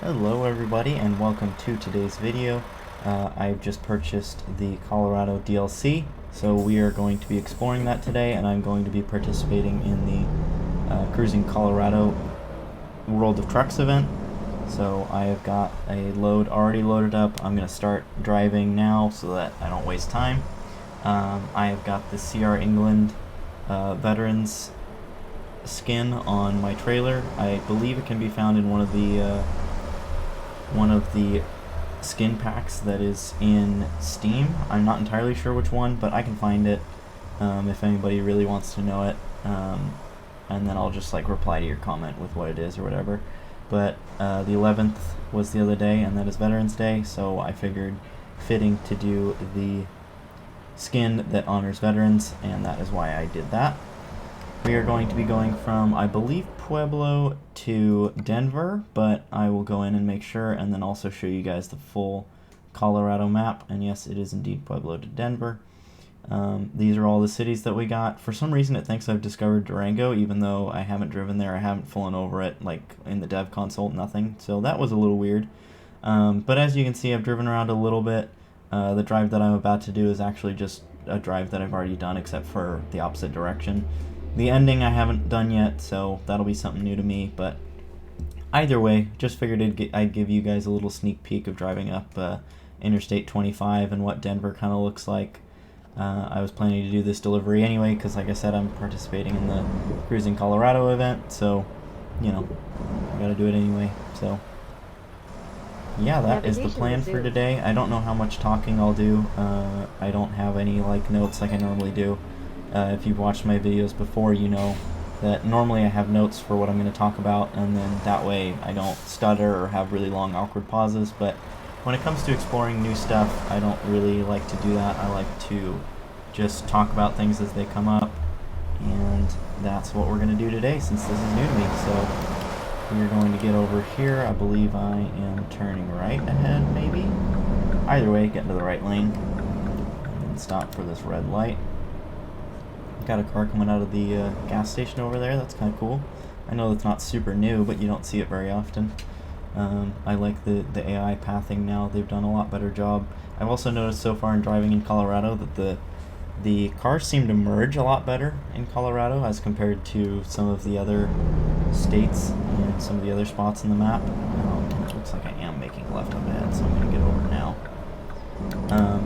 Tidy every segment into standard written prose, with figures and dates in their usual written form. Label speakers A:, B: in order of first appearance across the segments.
A: Hello everybody and welcome to today's video. I've just purchased the Colorado DLC, so we are going to be exploring that today, and I'm going to be participating in the Cruising Colorado World of Trucks event. So I have got a load already loaded up. I'm going to start driving now so that I don't waste time. I have got the CR England Veterans skin on my trailer. I believe it can be found in one of the skin packs that is in Steam. I'm not entirely sure which one, but I can find it if anybody really wants to know it, and then I'll just like reply to your comment with what it is or whatever. But the 11th was the other day, and that is Veterans Day, so I figured fitting to do the skin that honors veterans, and that is why I did that. We are going to be going from, I believe, Pueblo to Denver, but I will go in and make sure, and then also show you guys the full Colorado map. And yes, it is indeed Pueblo to Denver. These are all the cities that we got. For some reason it thinks I've discovered Durango, even though I haven't driven there. I haven't flown over it, like in the dev console, nothing. So that was a little weird. But as you can see, I've driven around a little bit. The drive that I'm about to do is actually just a drive that I've already done, except for the opposite direction. The ending I haven't done yet, so that'll be something new to me, but either way, just figured I'd give you guys a little sneak peek of driving up Interstate 25 and what Denver kind of looks like. I was planning to do this delivery anyway, because like I said, I'm participating in the Cruising Colorado event, so, you know, I gotta do it anyway. So, yeah, that is the plan for today. I don't know how much talking I'll do. I don't have any, like, notes like I normally do. If you've watched my videos before, you know that normally I have notes for what I'm going to talk about, and then that way I don't stutter or have really long awkward pauses. But when it comes to exploring new stuff, I don't really like to do that. I like to just talk about things as they come up, and that's what we're going to do today since this is new to me. So we're going to get over here. I believe I am turning right ahead, maybe? Either way, get into the right lane and stop for this red light. Got a car coming out of the gas station over there. That's kind of cool. I know it's not super new, but you don't see it very often. I like the AI pathing now. They've done a lot better job. I've also noticed so far in driving in Colorado that the cars seem to merge a lot better in Colorado as compared to some of the other states and some of the other spots in the map. It looks like I am making left up ahead, so I'm going to get over now.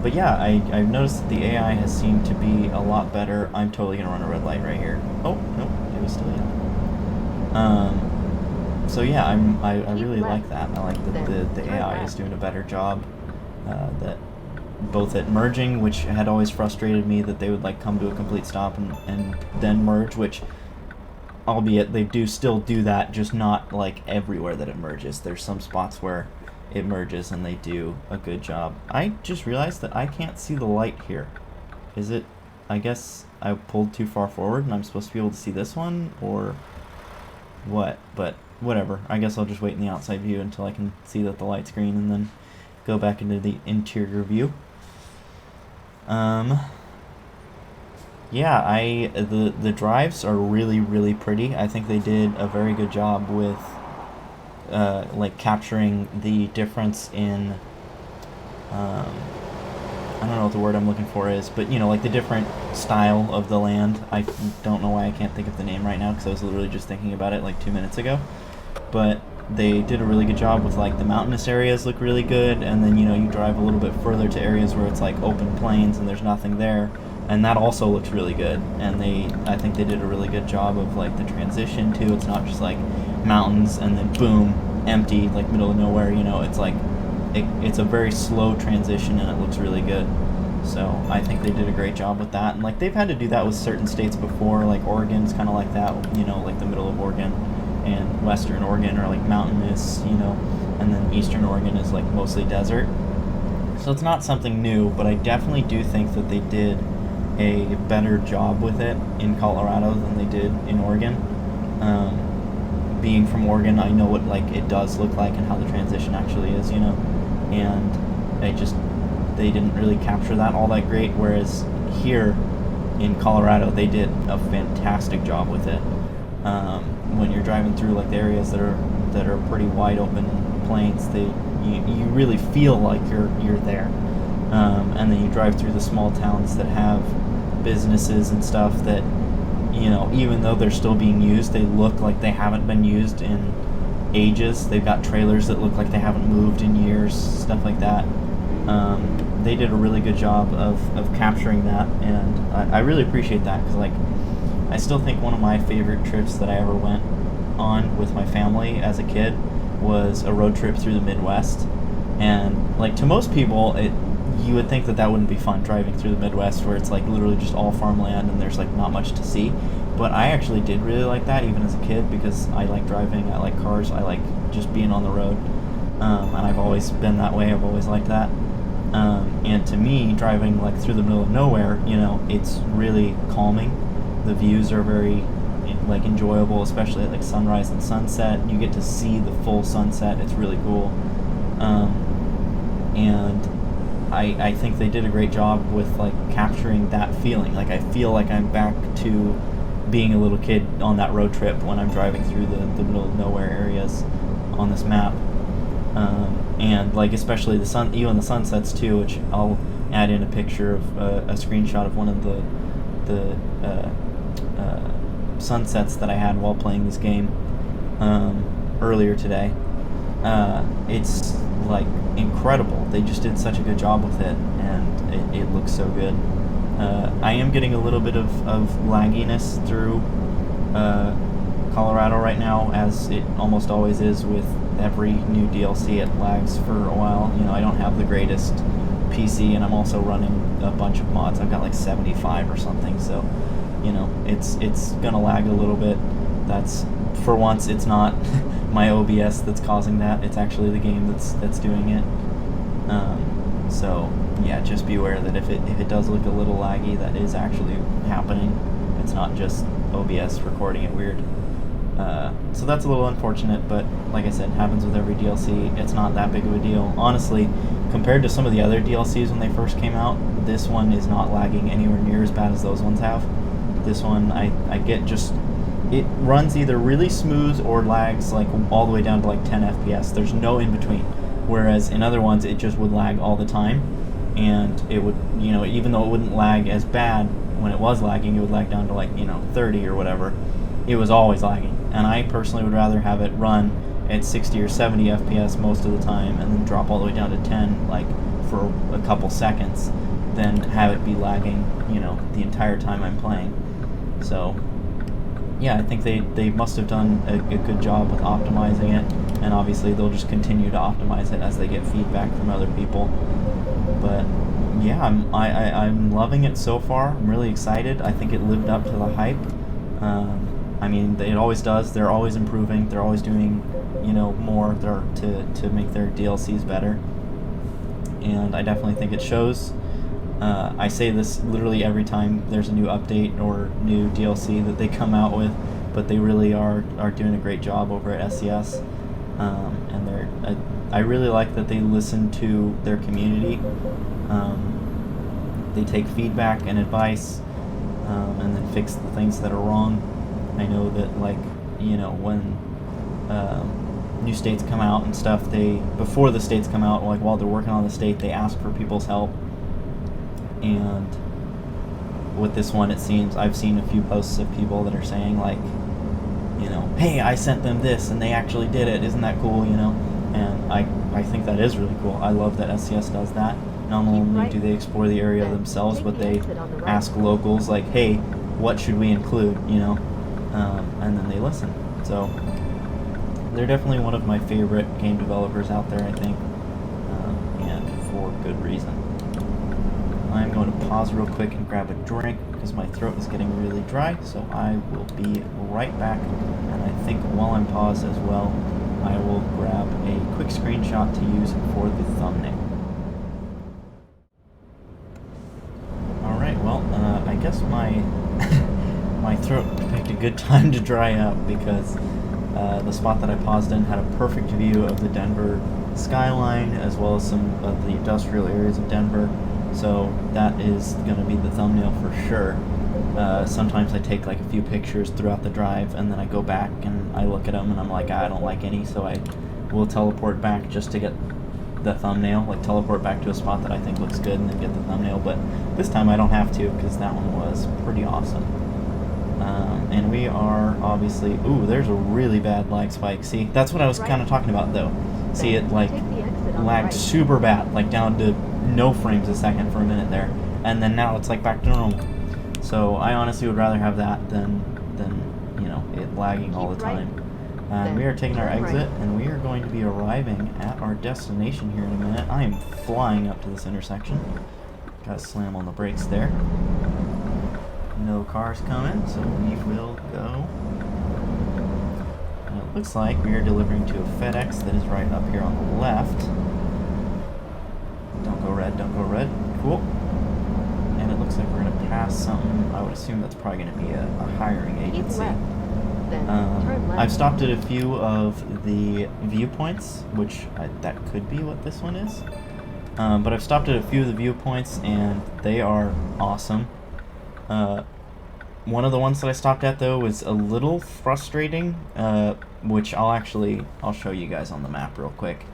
A: But yeah, I've noticed that the AI has seemed to be a lot better. I'm totally going to run a red light right here. Oh, nope, it was still yellow. So yeah, I really like that. I like that the AI is doing a better job, that both at merging, which had always frustrated me, that they would like come to a complete stop and then merge, which, albeit they do still do that, just not like everywhere that it merges. There's some spots where it merges and they do a good job. I just realized that I can't see the light here. Is it, I guess I pulled too far forward and I'm supposed to be able to see this one, or what? But whatever, I guess I'll just wait in the outside view until I can see that the light's green and then go back into the interior view. Yeah, the drives are really pretty. I think they did a very good job with like capturing the difference in, I don't know what the word I'm looking for is, but you know, like the different style of the land. I don't know why I can't think of the name right now, because I was literally just thinking about it like 2 minutes ago. But they did a really good job with like the mountainous areas look really good, and then you know, you drive a little bit further to areas where it's like open plains and there's nothing there, and that also looks really good. And I think they did a really good job of like the transition too. It's not just like mountains and then boom, empty, like middle of nowhere, you know. It's like it's a very slow transition and it looks really good. So I think they did a great job with that. And like they've had to do that with certain states before, like Oregon's kind of like that, you know, like the middle of Oregon, and Western Oregon are like mountainous, you know, and then Eastern Oregon is like mostly desert. So it's not something new, but I definitely do think that they did a better job with it in Colorado than they did in Oregon. Being from Oregon, I know what like it does look like and how the transition actually is, you know, and they didn't really capture that all that great, whereas here in Colorado they did a fantastic job with it. When you're driving through like the areas that are pretty wide open plains, you really feel like you're there. And then you drive through the small towns that have businesses and stuff that, even though they're still being used, they look like they haven't been used in ages. They've got trailers that look like they haven't moved in years, stuff like that. They did a really good job of capturing that, and I really appreciate that, because like, I still think one of my favorite trips that I ever went on with my family as a kid was a road trip through the Midwest. And like, to most people, you would think that wouldn't be fun, driving through the Midwest, where it's like literally just all farmland and there's like not much to see. But I actually did really like that, even as a kid, because I like driving, I like cars, I like just being on the road. And I've always been that way, I've always liked that. And to me, driving like through the middle of nowhere, it's really calming. The views are very like enjoyable, especially at like sunrise and sunset. You get to see the full sunset. It's really cool. And I think they did a great job with like capturing that feeling. Like, I feel like I'm back to being a little kid on that road trip when I'm driving through the middle of nowhere areas on this map. And like, especially even the sunsets too, which I'll add in a picture of a screenshot of one of the sunsets that I had while playing this game earlier today. It's like incredible. They just did such a good job with it, and it looks so good. I am getting a little bit of lagginess through Colorado right now, as it almost always is with every new DLC. It lags for a while. I don't have the greatest PC, and I'm also running a bunch of mods. I've got like 75 or something, so it's gonna lag a little bit. That's, for once, it's not my OBS that's causing that. It's actually the game that's doing it. So yeah, just be aware that if it does look a little laggy, that is actually happening. It's not just OBS recording it weird. So that's a little unfortunate, but like I said, it happens with every DLC. It's not that big of a deal. Honestly, compared to some of the other DLCs when they first came out, this one is not lagging anywhere near as bad as those ones have. This one, I get just, it runs either really smooth or lags like all the way down to like 10 FPS. There's no in between. Whereas in other ones, it just would lag all the time, and it would, even though it wouldn't lag as bad when it was lagging, it would lag down to like 30 or whatever. It was always lagging, and I personally would rather have it run at 60 or 70 FPS most of the time, and then drop all the way down to 10 like for a couple seconds, than have it be lagging the entire time I'm playing. So yeah, I think they must have done a good job with optimizing it, and obviously they'll just continue to optimize it as they get feedback from other people. But yeah, I'm loving it so far. I'm really excited. I think it lived up to the hype. I mean, it always does. They're always improving. They're always doing more to make their DLCs better, and I definitely think it shows. I say this literally every time there's a new update or new DLC that they come out with, but they really are doing a great job over at SCS. And I really like that they listen to their community. They take feedback and advice, and then fix the things that are wrong. I know that, like, when new states come out and stuff, before the states come out, like while they're working on the state, they ask for people's help. And with this one, it seems I've seen a few posts of people that are saying like, hey, I sent them this and they actually did it. Isn't that cool? And I think that is really cool. I love that SCS does that. Not only do they explore the area themselves, but they ask locals like, hey, what should we include? And then they listen. So they're definitely one of my favorite game developers out there, I think, and for good reason. I'm going to pause real quick and grab a drink because my throat is getting really dry, so I will be right back. And I think while I'm paused as well, I will grab a quick screenshot to use for the thumbnail. Alright, well, I guess my my throat picked a good time to dry up, because the spot that I paused in had a perfect view of the Denver skyline, as well as some of the industrial areas of Denver. So that is going to be the thumbnail for sure. Sometimes I take like a few pictures throughout the drive, and then I go back and I look at them and I'm like, I don't like any, so I will teleport back just to get the thumbnail, like teleport back to a spot that I think looks good and then get the thumbnail, but this time I don't have to because that one was pretty awesome. And we are obviously, ooh, there's a really bad lag spike. See, that's what I was kind of talking about though. See, it like lagged super bad, like down to no frames a second for a minute there, and then now it's like back to normal. So I honestly would rather have that than you know, it lagging all the time. We are taking our exit, and we are going to be arriving at our destination here in a minute. I am flying up to this intersection. Gotta slam on the brakes there. No cars coming, so we will go. And it looks like we are delivering to a FedEx that is right up here on the left. Don't go red, don't go red. Cool. And it looks like we're going to pass something. I would assume that's probably going to be a hiring agency. I've stopped at a few of the viewpoints, which that could be what this one is. But I've stopped at a few of the viewpoints, and they are awesome. One of the ones that I stopped at, though, was a little frustrating, which I'll show you guys on the map real quick.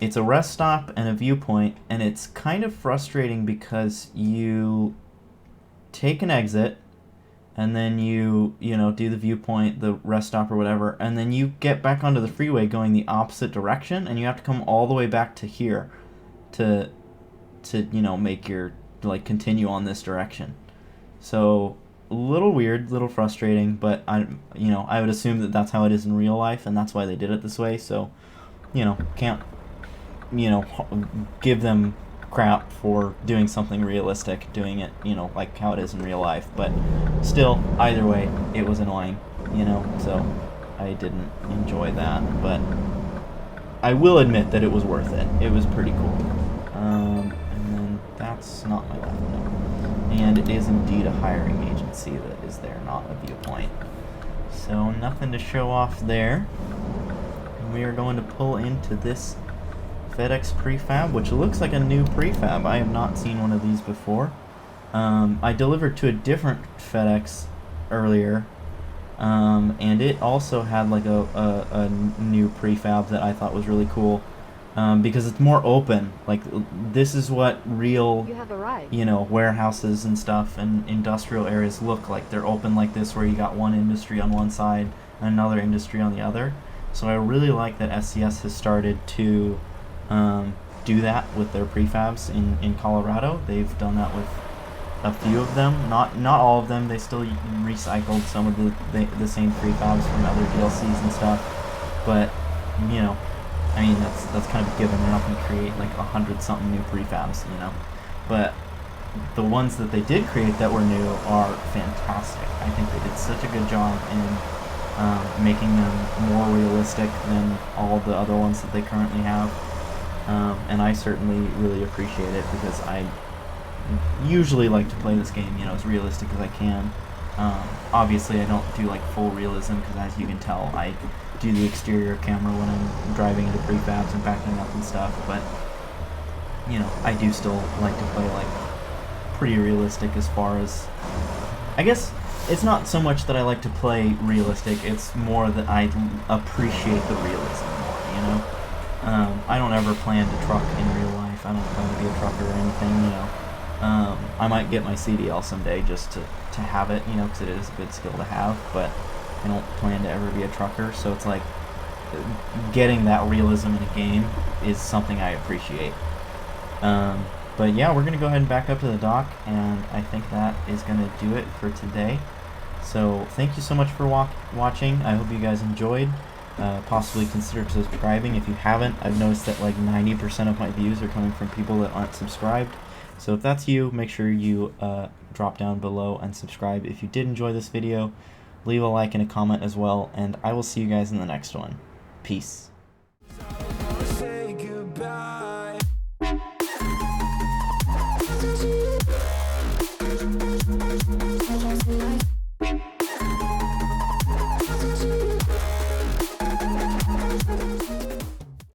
A: It's a rest stop and a viewpoint, and it's kind of frustrating because you take an exit, and then you know, do the viewpoint, the rest stop or whatever, and then you get back onto the freeway going the opposite direction, and you have to come all the way back to here to you know, make your, like, continue on this direction. So a little weird, little frustrating, but I would assume that that's how it is in real life, and that's why they did it this way. So, you know, can't, you know, give them crap for doing something realistic, doing it, you know, like how it is in real life. But still, either way, it was annoying, you know, so I didn't enjoy that. But I will admit that it was worth it. It was pretty cool. And then that's not my left note. And it is indeed a hiring agency that is there, not a viewpoint. So nothing to show off there. And we are going to pull into this FedEx prefab, which looks like a new prefab. I have not seen one of these before. I delivered to a different FedEx earlier, and it also had like a new prefab that I thought was really cool, because it's more open. Like, this is what real, you know, warehouses and stuff and industrial areas look like. They're open like this, where you got one industry on one side and another industry on the other. So I really like that SCS has started to do that with their prefabs in Colorado. They've done that with a few of them, not all of them. They still recycled some of the same prefabs from other DLCs and stuff, but you know, I mean, that's kind of a given. They're not going to create like 100-something new prefabs, you know, but the ones that they did create that were new are fantastic. I think they did such a good job in making them more realistic than all the other ones that they currently have. And I certainly really appreciate it, because I usually like to play this game, you know, as realistic as I can. Obviously I don't do like full realism, because as you can tell, I do the exterior camera when I'm driving into prefabs and backing up and stuff, but you know, I do still like to play like pretty realistic, as far as, I guess it's not so much that I like to play realistic, it's more that I appreciate the realism more, you know? I don't ever plan to truck in real life. I don't plan to be a trucker or anything, you know. I might get my CDL someday just to have it, you know, because it is a good skill to have, but I don't plan to ever be a trucker, so it's like, getting that realism in a game is something I appreciate. But yeah, we're going to go ahead and back up to the dock, and I think that is going to do it for today. So thank you so much for watching. I hope you guys enjoyed. Possibly consider subscribing if you haven't. I've noticed that like 90% of my views are coming from people that aren't subscribed. So if that's you, make sure you drop down below and subscribe. If you did enjoy this video, leave a like and a comment as well, and I will see you guys in the next one. Peace.